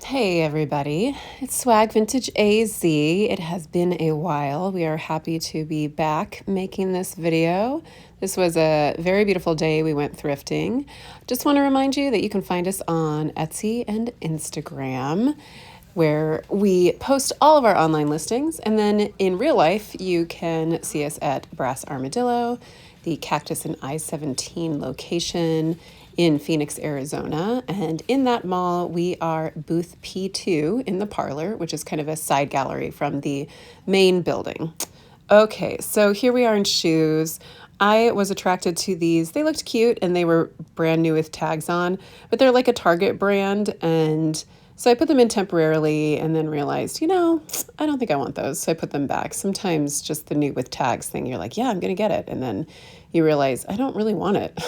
Hey everybody, it's Swag Vintage AZ. It has been a while. We are happy to be back making this video. This was a very beautiful day. We went thrifting. Just want to remind you that you can find us on Etsy and Instagram, where we post all of our online listings. And then in real life, you can see us at Brass Armadillo, the Cactus and I-17 location in Phoenix, Arizona. And in that mall, we are booth P2 in the Parlor, which is kind of a side gallery from the main building. Okay, so here we are in shoes. I was attracted to these. They looked cute and they were brand new with tags on, but they're like a Target brand. And so I put them in temporarily and then realized, I don't think I want those. So I put them back. Sometimes just the new with tags thing, you're like, yeah, I'm going to get it. And then you realize, I don't really want it.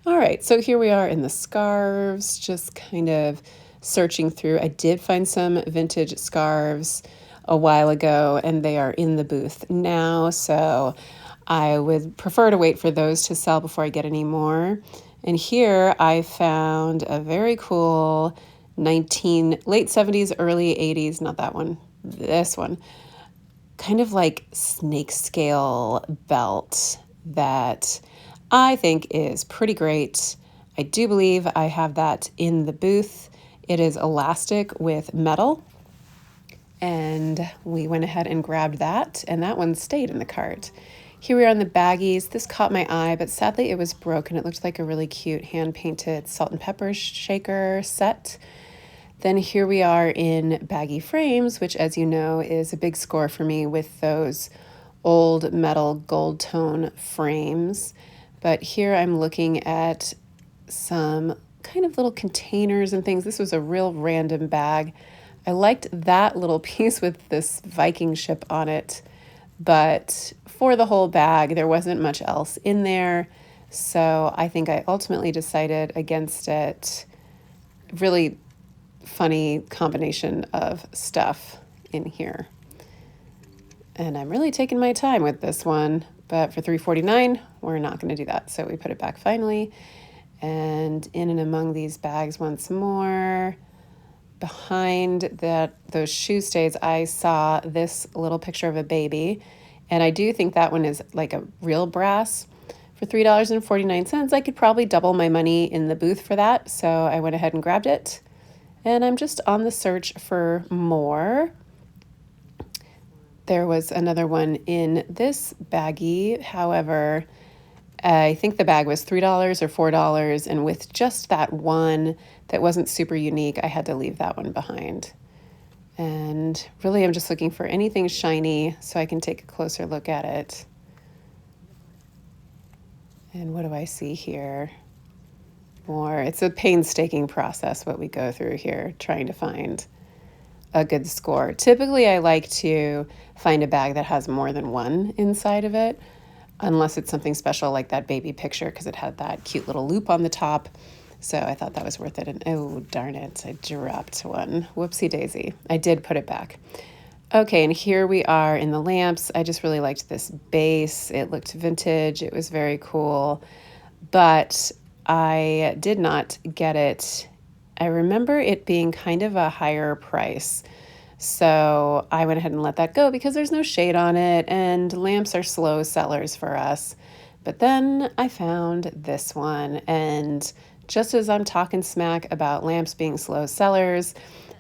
All right, so here we are in the scarves, just kind of searching through. I did find some vintage scarves a while ago, and they are in the booth now. So I would prefer to wait for those to sell before I get any more. And here I found a very cool late 70s, early 80s, not that one, this one, kind of like snake scale belt that I think is pretty great. I do believe I have that in the booth. It is elastic with metal, and we went ahead and grabbed that, and that one stayed in the cart. Here we are in the baggies. This caught my eye, but sadly it was broken. It looked like a really cute hand-painted salt and pepper shaker set. Then here we are in baggy frames, which, as you know, is a big score for me with those old metal gold tone frames. But here I'm looking at some kind of little containers and things. This was a real random bag. I liked that little piece with this Viking ship on it, but for the whole bag, there wasn't much else in there. So I think I ultimately decided against it. Really funny combination of stuff in here. And I'm really taking my time with this one, but for $3.49, we're not going to do that. So we put it back finally. And in and among these bags once more, behind those shoe stays, I saw this little picture of a baby. And I do think that one is like a real brass. For $3.49, I could probably double my money in the booth for that. So I went ahead and grabbed it. And I'm just on the search for more. There was another one in this baggie. However, I think the bag was $3 or $4, and with just that one that wasn't super unique, I had to leave that one behind. And really, I'm just looking for anything shiny so I can take a closer look at it. And what do I see here? More. It's a painstaking process what we go through here, trying to find a good score. Typically, I like to find a bag that has more than one inside of it, unless it's something special like that baby picture, because it had that cute little loop on the top. So I thought that was worth it. And oh, darn it, I dropped one. Whoopsie daisy. I did put it back. Okay, and here we are in the lamps. I just really liked this base. It looked vintage. It was very cool, but I did not get it. I remember it being kind of a higher price. So I went ahead and let that go because there's no shade on it and lamps are slow sellers for us. But then I found this one, and just as I'm talking smack about lamps being slow sellers,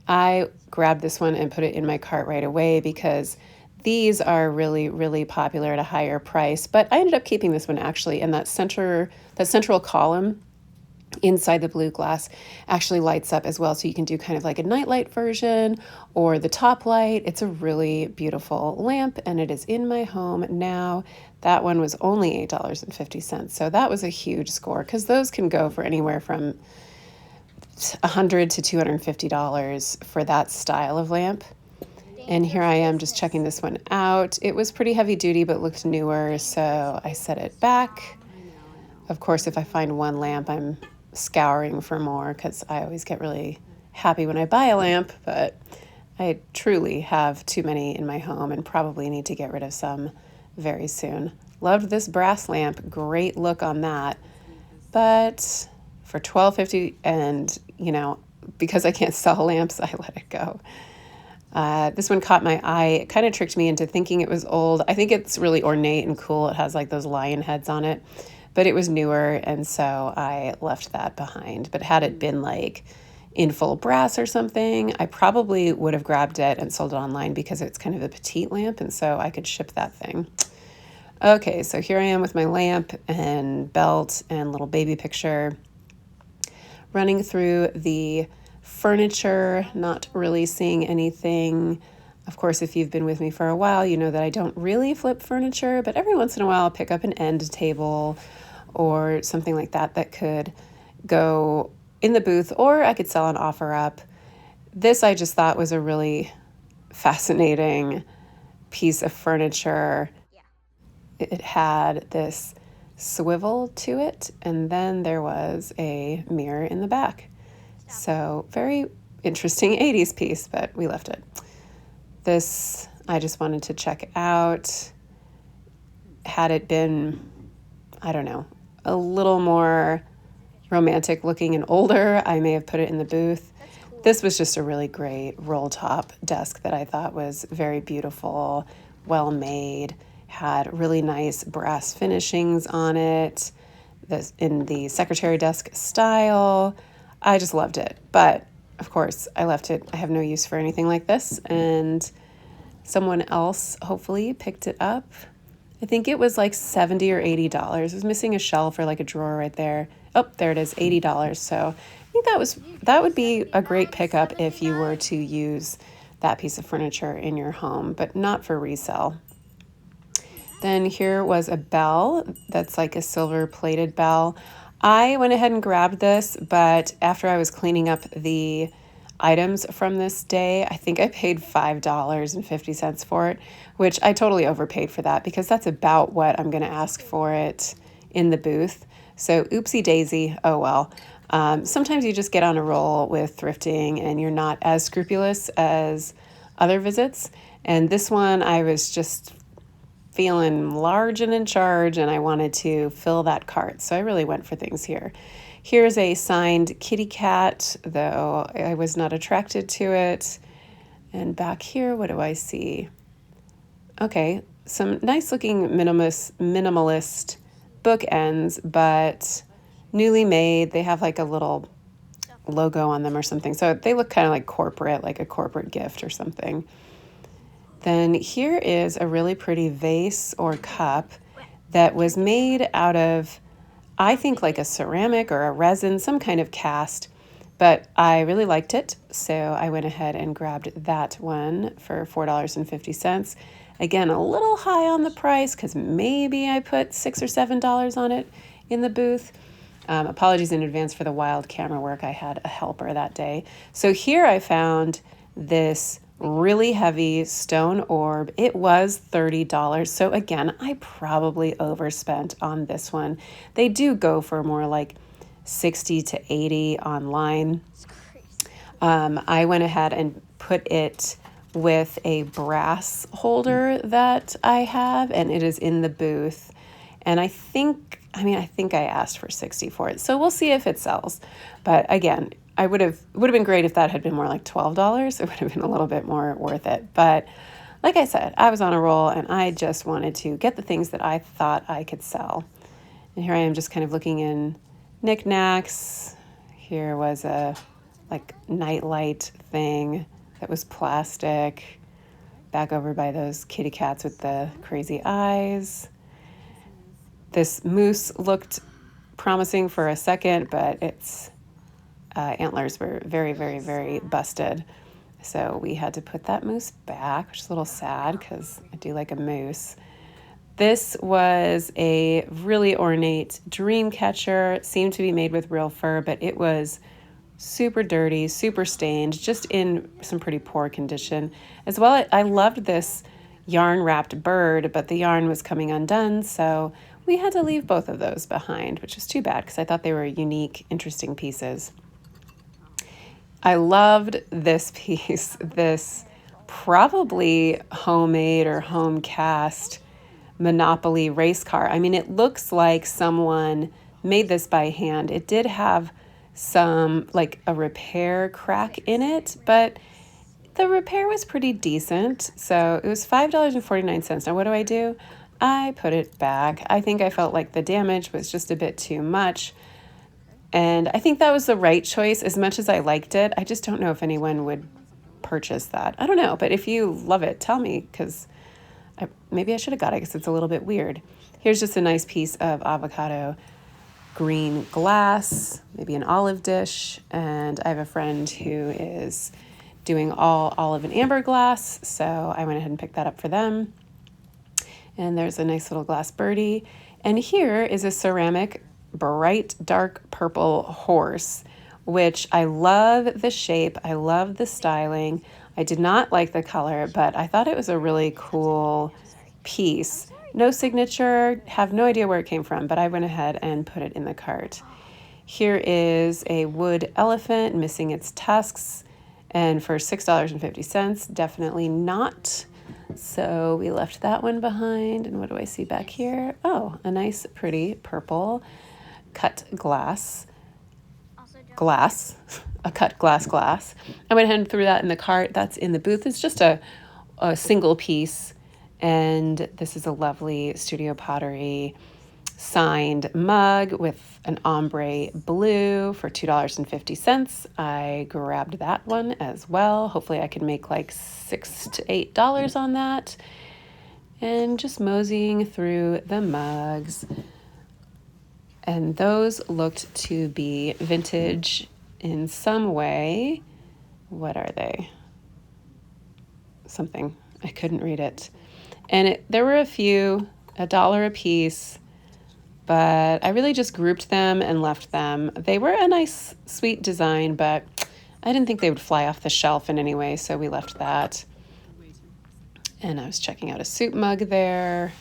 I grabbed this one and put it in my cart right away because these are really, really popular at a higher price. But I ended up keeping this one actually, and that central column inside the blue glass actually lights up as well. So you can do kind of like a nightlight version or the top light. It's a really beautiful lamp, and it is in my home now. That one was only $8.50. So that was a huge score because those can go for anywhere from $100 to $250 for that style of lamp. And here I am just checking this one out. It was pretty heavy duty, but looked newer. So I set it back. Of course, if I find one lamp, I'm scouring for more because I always get really happy when I buy a lamp, but I truly have too many in my home and probably need to get rid of some very soon. Loved this brass lamp. Great look on that. But for $12.50, and because I can't sell lamps, I let it go. This one caught my eye. It kind of tricked me into thinking it was old. I think it's really ornate and cool. It has like those lion heads on it, but it was newer, and so I left that behind. But had it been like in full brass or something, I probably would have grabbed it and sold it online because it's kind of a petite lamp, and so I could ship that thing. Okay, so here I am with my lamp and belt and little baby picture, running through the furniture, not really seeing anything. Of course, if you've been with me for a while, you know that I don't really flip furniture, but every once in a while I'll pick up an end table or something like that that could go in the booth, or I could sell an offer up. This I just thought was a really fascinating piece of furniture. It had this swivel to it, and then there was a mirror in the back. So very interesting 80s piece, but we left it. This I just wanted to check out. Had it been, I don't know, a little more romantic looking and older, I may have put it in the booth. This was just a really great roll top desk that I thought was very beautiful, well made, had really nice brass finishings on it, this in the secretary desk style. I just loved it, but of course I left it. I have no use for anything like this, and someone else hopefully picked it up. I think it was like $70 or $80. It was missing a shelf or like a drawer right there. Oh, there it is, $80. So I think that would be a great pickup if you were to use that piece of furniture in your home, but not for resale. Then here was a bell that's like a silver plated bell. I went ahead and grabbed this, but after I was cleaning up the items from this day, I think I paid $5.50 for it, which I totally overpaid for that because that's about what I'm going to ask for it in the booth. So oopsie daisy, oh well. Sometimes you just get on a roll with thrifting and you're not as scrupulous as other visits. And this one, I was just feeling large and in charge, and I wanted to fill that cart. So I really went for things here. Here's a signed kitty cat, though I was not attracted to it. And back here, what do I see? Okay, some nice looking minimalist bookends, but newly made. They have like a little logo on them or something. So they look kind of like corporate, like a corporate gift or something. Then here is a really pretty vase or cup that was made out of, I think, like a ceramic or a resin, some kind of cast, but I really liked it. So I went ahead and grabbed that one for $4.50. Again, a little high on the price because maybe I put $6 or $7 on it in the booth. Apologies in advance for the wild camera work. I had a helper that day. So here I found this really heavy stone orb. It was $30. So again, I probably overspent on this one. They do go for more like 60 to 80 online. I went ahead and put it with a brass holder that I have, and it is in the booth. And I think I asked for 60 for it. So we'll see if it sells. But again, it would have been great if that had been more like $12. It would have been a little bit more worth it. But like I said, I was on a roll and I just wanted to get the things that I thought I could sell. And here I am just kind of looking in knickknacks. Here was a like nightlight thing that was plastic. Back over by those kitty cats with the crazy eyes. This moose looked promising for a second, but its antlers were very, very, very busted. So we had to put that moose back, which is a little sad because I do like a moose. This was a really ornate dream catcher. It seemed to be made with real fur, but it was super dirty, super stained, just in some pretty poor condition. As well, I loved this yarn-wrapped bird, but the yarn was coming undone, so we had to leave both of those behind, which is too bad because I thought they were unique, interesting pieces. I loved this piece, this probably homemade or home cast Monopoly race car. I mean, it looks like someone made this by hand. It did have some, like a repair crack in it, but the repair was pretty decent. So it was $5.49. Now what do? I put it back. I think I felt like the damage was just a bit too much. And I think that was the right choice. As much as I liked it, I just don't know if anyone would purchase that. I don't know, but if you love it, tell me, because maybe I should have got it because it's a little bit weird. Here's just a nice piece of avocado green glass, maybe an olive dish. And I have a friend who is doing all olive and amber glass, so I went ahead and picked that up for them. And there's a nice little glass birdie. And here is a ceramic bright dark purple horse, which I love the shape. I love the styling. I did not like the color, but I thought it was a really cool piece. No signature, have no idea where it came from, but I went ahead and put it in the cart. Here is a wood elephant missing its tusks, and for $6.50, definitely not. So we left that one behind. And what do I see back here? Oh, a nice, pretty purple cut glass, a cut glass. I went ahead and threw that in the cart. That's in the booth. It's just a single piece. And this is a lovely Studio Pottery signed mug with an ombre blue for $2.50. I grabbed that one as well. Hopefully I can make like $6 to $8 on that. And just moseying through the mugs. And those looked to be vintage in some way. What are they? Something. I couldn't read it. And there were a few, $1 a piece, but I really just grouped them and left them. They were a nice, sweet design, but I didn't think they would fly off the shelf in any way, so we left that. And I was checking out a soup mug there.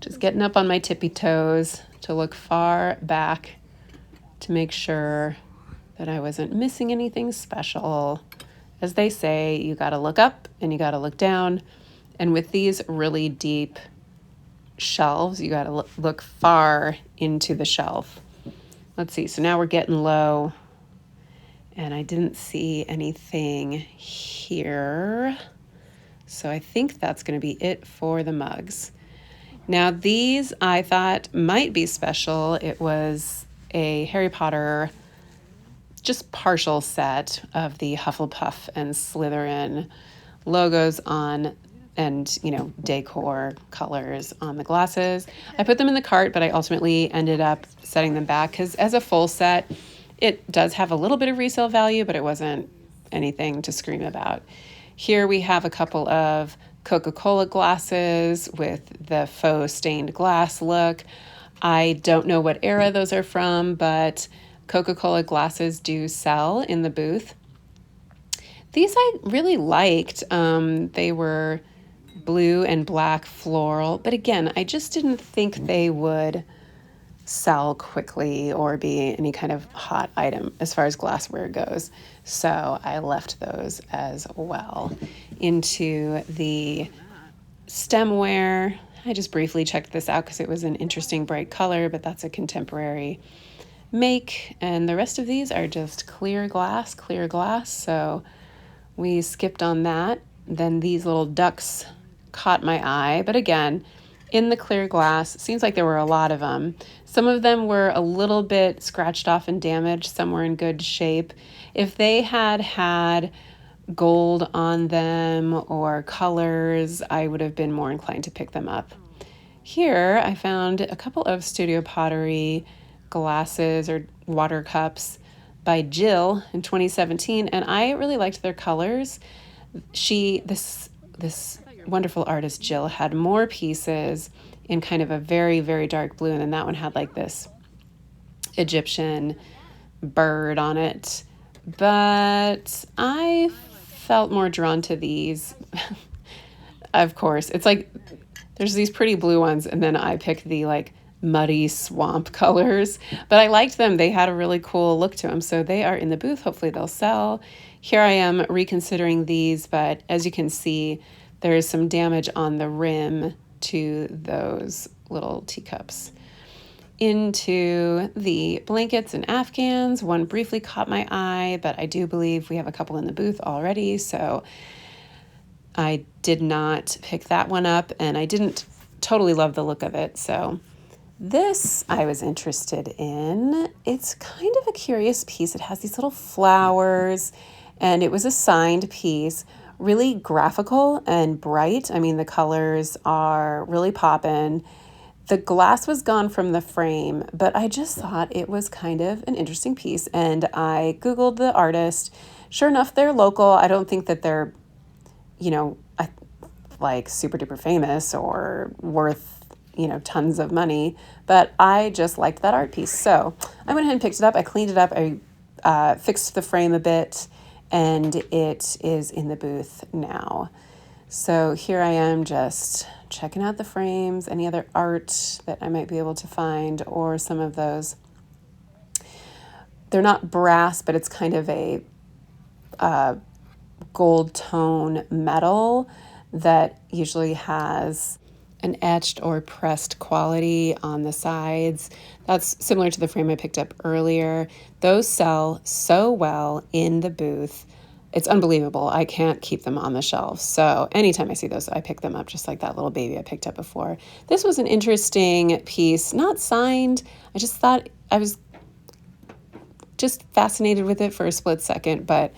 Just getting up on my tippy toes to look far back to make sure that I wasn't missing anything special. As they say, you gotta look up and you gotta look down. And with these really deep shelves, you gotta look far into the shelf. Let's see, so now we're getting low and I didn't see anything here. So I think that's gonna be it for the mugs. Now these I thought might be special. It was a Harry Potter just partial set of the Hufflepuff and Slytherin logos on, and decor colors on the glasses. I put them in the cart, but I ultimately ended up setting them back because as a full set, it does have a little bit of resale value, but it wasn't anything to scream about. Here we have a couple of Coca-Cola glasses with the faux stained glass look. I don't know what era those are from, but Coca-Cola glasses do sell in the booth. These I really liked. They were blue and black floral, but again, I just didn't think they would sell quickly or be any kind of hot item as far as glassware goes. So I left those as well. Into the stemware, I just briefly checked this out because it was an interesting bright color, but that's a contemporary make. And the rest of these are just clear glass. So we skipped on that. Then these little ducks caught my eye, but again, in the clear glass, it seems like there were a lot of them. Some of them were a little bit scratched off and damaged, some were in good shape. If they had gold on them or colors, I would have been more inclined to pick them up. Here I found a couple of Studio Pottery glasses or water cups by Jill in 2017, and I really liked their colors. This wonderful artist Jill had more pieces in kind of a very, very dark blue, and then that one had like this Egyptian bird on it. But I felt more drawn to these. Of course, it's like there's these pretty blue ones, and then I picked the like muddy swamp colors, but I liked them. They had a really cool look to them, so they are in the booth. Hopefully they'll sell. Here I am reconsidering these, but as you can see, there is some damage on the rim to those little teacups. into the blankets and Afghans. One briefly caught my eye, but I do believe we have a couple in the booth already, so I did not pick that one up, and I didn't totally love the look of it. So this I was interested in. It's kind of a curious piece. It has these little flowers, and it was a signed piece, really graphical and bright. I mean, the colors are really poppin'. The glass was gone from the frame, but I just thought it was kind of an interesting piece, and I Googled the artist. Sure enough, they're local. I don't think that they're, you know, like super duper famous or worth, you know, tons of money, but I just liked that art piece. So I went ahead and picked it up. I cleaned it up. I fixed the frame a bit, and it is in the booth now. So here I am just checking out the frames, any other art that I might be able to find, or some of those. They're not brass, but it's kind of a gold tone metal that usually has an etched or pressed quality on the sides. That's similar to the frame I picked up earlier. Those sell so well in the booth. It's unbelievable. I can't keep them on the shelf. So anytime I see those, I pick them up, just like that little baby I picked up before. This was an interesting piece, not signed. I just thought I was just fascinated with it for a split second, but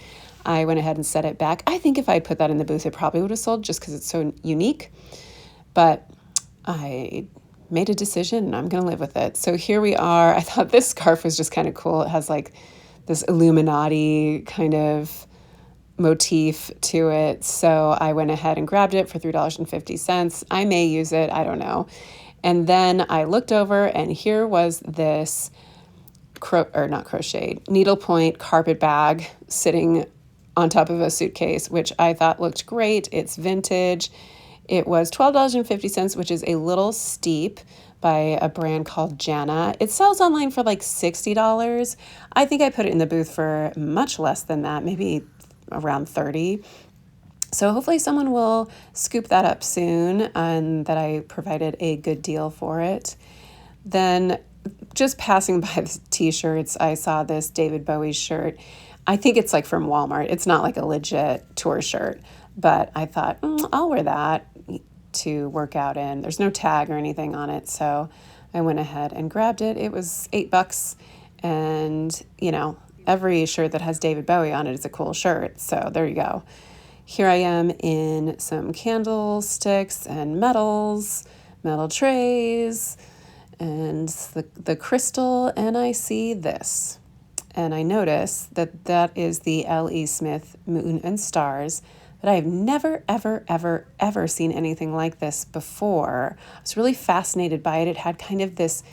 I went ahead and set it back. I think if I put that in the booth, it probably would have sold just because it's so unique. But I made a decision and I'm going to live with it. So here we are. I thought this scarf was just kind of cool. It has like this Illuminati kind of motif to it. So I went ahead and grabbed it for $3.50. I may use it. I don't know. And then I looked over, and here was this needlepoint carpet bag sitting on top of a suitcase, which I thought looked great. It's vintage. It was $12.50, which is a little steep, by a brand called Jana. It sells online for like $60. I think I put it in the booth for much less than that, maybe around $30. So hopefully someone will scoop that up soon, and that I provided a good deal for it. Then just passing by the t-shirts, I saw this David Bowie shirt. I think it's like from Walmart. It's not like a legit tour shirt, but I thought, I'll wear that to work out in. There's no tag or anything on it, so I went ahead and grabbed it. It was $8, and you know, every shirt that has David Bowie on it is a cool shirt. So there you go. Here I am in some candlesticks and metal trays, and the crystal, and I see this. And I notice that that is the L.E. Smith Moon and Stars, but I have never, ever, ever, ever seen anything like this before. I was really fascinated by it. It had kind of this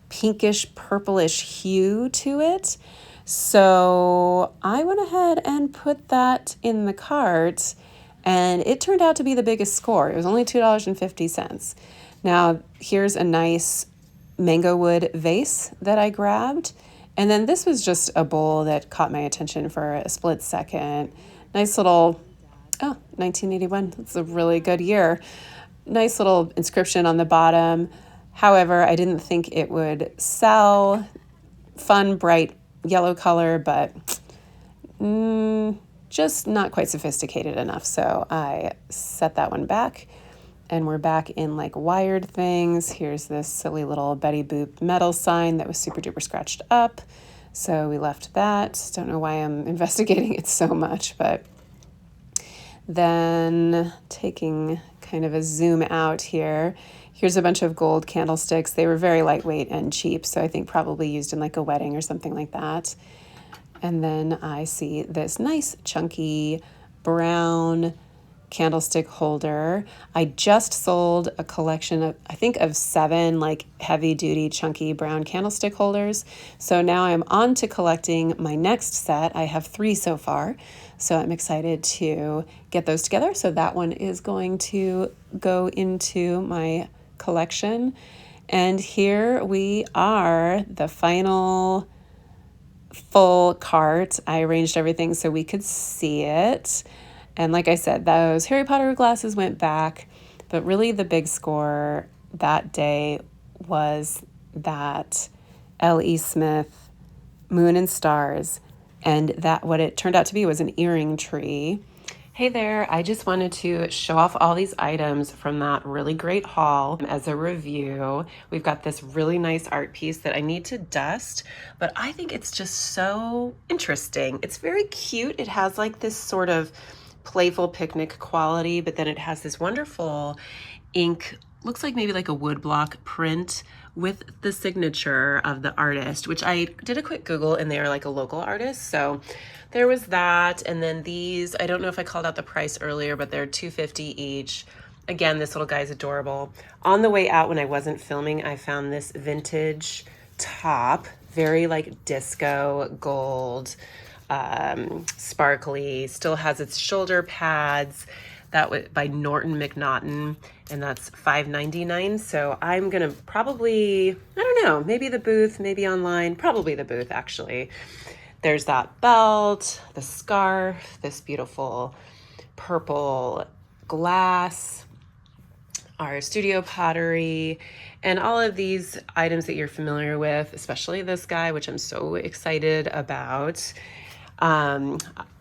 pinkish, purplish hue to it. So I went ahead and put that in the cart, and it turned out to be the biggest score. It was only $2.50. Now, here's a nice mango wood vase that I grabbed. And then this was just a bowl that caught my attention for a split second. Nice little, 1981. That's a really good year. Nice little inscription on the bottom. However, I didn't think it would sell. Fun, bright yellow color, but just not quite sophisticated enough. So I set that one back, and we're back in like wired things. Here's this silly little Betty Boop metal sign that was super duper scratched up. So we left that. Don't know why I'm investigating it so much, but then taking kind of a zoom out here, here's a bunch of gold candlesticks. They were very lightweight and cheap, so I think probably used in like a wedding or something like that. And then I see this nice chunky brown candlestick holder. I just sold a collection of, I think, of 7 like heavy duty chunky brown candlestick holders. So now I'm on to collecting my next set. I have 3 so far. So I'm excited to get those together. So that one is going to go into my collection. And here we are, the final full cart. I arranged everything so we could see it. And like I said, those Harry Potter glasses went back, but really the big score that day was that L.E. Smith Moon and Stars, and that what it turned out to be was an earring tree. Hey there, I just wanted to show off all these items from that really great haul as a review. We've got this really nice art piece that I need to dust, but I think it's just so interesting. It's very cute. It has like this sort of playful picnic quality, but then it has this wonderful ink, looks like maybe like a woodblock print with the signature of the artist, which I did a quick Google and they are like a local artist. So there was that. And then these, I don't know if I called out the price earlier, but they're $2.50 each. Again, this little guy's adorable. On the way out when I wasn't filming, I found this vintage top, very like disco gold, sparkly, still has its shoulder pads. That was by Norton McNaughton, and that's $5.99. So I'm gonna probably, I don't know, maybe the booth, maybe online, probably the booth actually. There's that belt, the scarf, this beautiful purple glass, our studio pottery, and all of these items that you're familiar with, especially this guy, which I'm so excited about.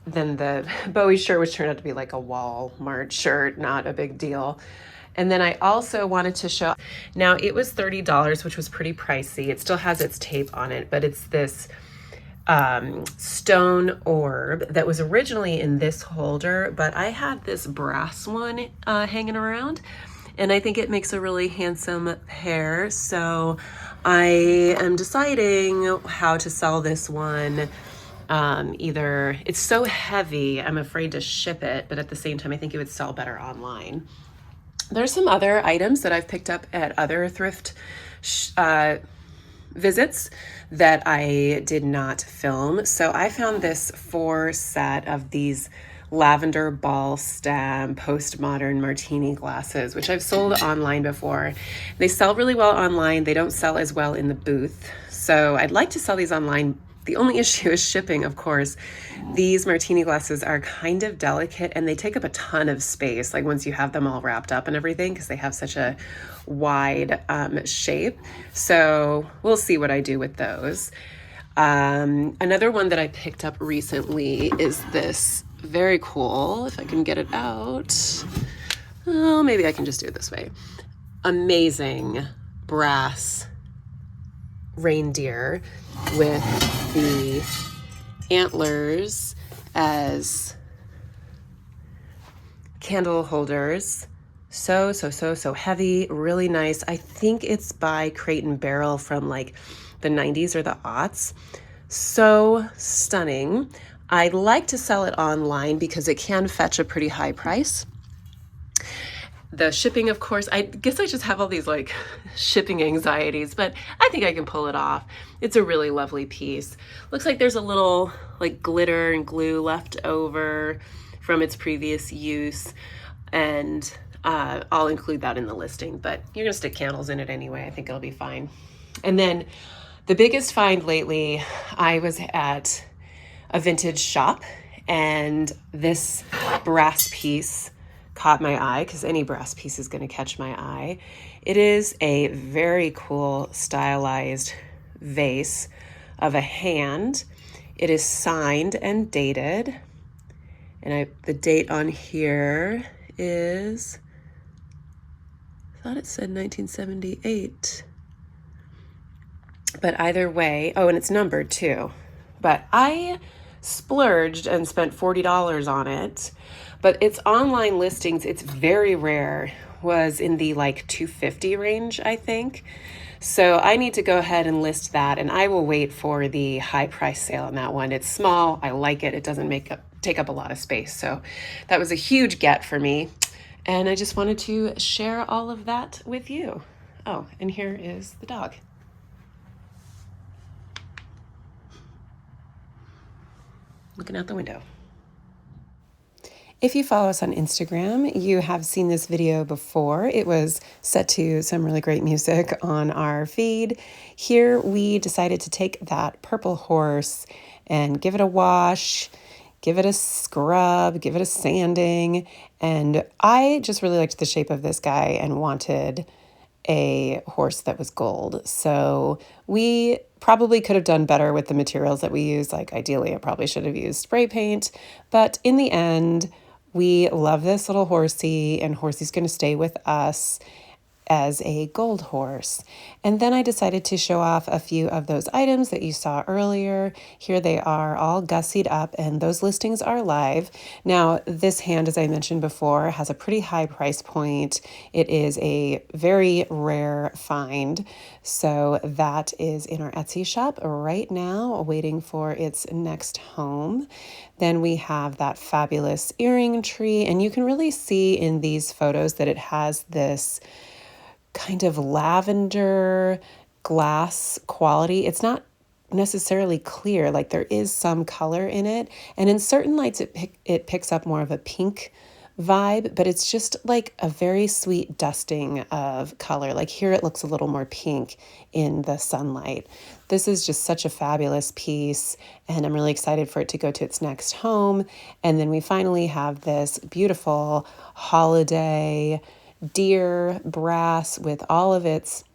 Then the Bowie shirt, which turned out to be like a Walmart shirt, not a big deal. And then I also wanted to show, now it was $30, which was pretty pricey. It still has its tape on it, but it's this stone orb that was originally in this holder, but I had this brass one hanging around, and I think it makes a really handsome pair. So I am deciding how to sell this one. Either it's so heavy, I'm afraid to ship it, but at the same time, I think it would sell better online. There's some other items that I've picked up at other thrift visits that I did not film. So I found this 4 set of these lavender ball stem postmodern martini glasses, which I've sold online before. They sell really well online. They don't sell as well in the booth. So I'd like to sell these online. The only issue is shipping, of course. These martini glasses are kind of delicate and they take up a ton of space, like once you have them all wrapped up and everything, because they have such a wide shape. So we'll see what I do with those. Another one that I picked up recently is this very cool, if I can get it out. Oh, maybe I can just do it this way. Amazing brass reindeer with the antlers as candle holders. So heavy, really nice. I think it's by Crate and Barrel from like the 90s or the aughts. So stunning. I'd like to sell it online because it can fetch a pretty high price. The shipping, of course, I guess I just have all these like shipping anxieties, but I think I can pull it off. It's a really lovely piece. Looks like there's a little like glitter and glue left over from its previous use, and I'll include that in the listing, but you're gonna stick candles in it anyway. I think it'll be fine. And then the biggest find lately, I was at a vintage shop and this brass piece caught my eye, because any brass piece is going to catch my eye. It is a very cool stylized vase of a hand. It is signed and dated, and the date on here is, I thought it said 1978, but either way, oh, and it's numbered too. But I splurged and spent $40 on it. But its online listings, it's very rare, was in the like $250 range, I think. So I need to go ahead and list that, and I will wait for the high price sale on that one. It's small, I like it. It doesn't take up a lot of space. So that was a huge get for me. And I just wanted to share all of that with you. Oh, and here is the dog. Looking out the window. If you follow us on Instagram, you have seen this video before. It was set to some really great music on our feed. Here we decided to take that purple horse and give it a wash, give it a scrub, give it a sanding. And I just really liked the shape of this guy and wanted a horse that was gold. So we probably could have done better with the materials that we used. Like ideally, I probably should have used spray paint. But in the end, we love this little horsey, and horsey's going to stay with us as a gold horse. And then I decided to show off a few of those items that you saw earlier. Here they are all gussied up, and those listings are live. Now, this hand, as I mentioned before, has a pretty high price point. It is a very rare find. So that is in our Etsy shop right now, waiting for its next home. Then we have that fabulous earring tree, and you can really see in these photos that it has this kind of lavender glass quality. It's not necessarily clear, like there is some color in it. And in certain lights, it picks up more of a pink vibe, but it's just like a very sweet dusting of color. Like here it looks a little more pink in the sunlight. This is just such a fabulous piece, and I'm really excited for it to go to its next home. And then we finally have this beautiful holiday deer brass with all of its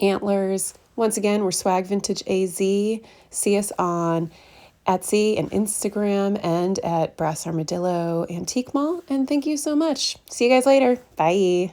antlers. Once again, we're SwagVintageAZ. See us on Etsy and Instagram and at Brass Armadillo Antique Mall. And thank you so much. See you guys later. Bye.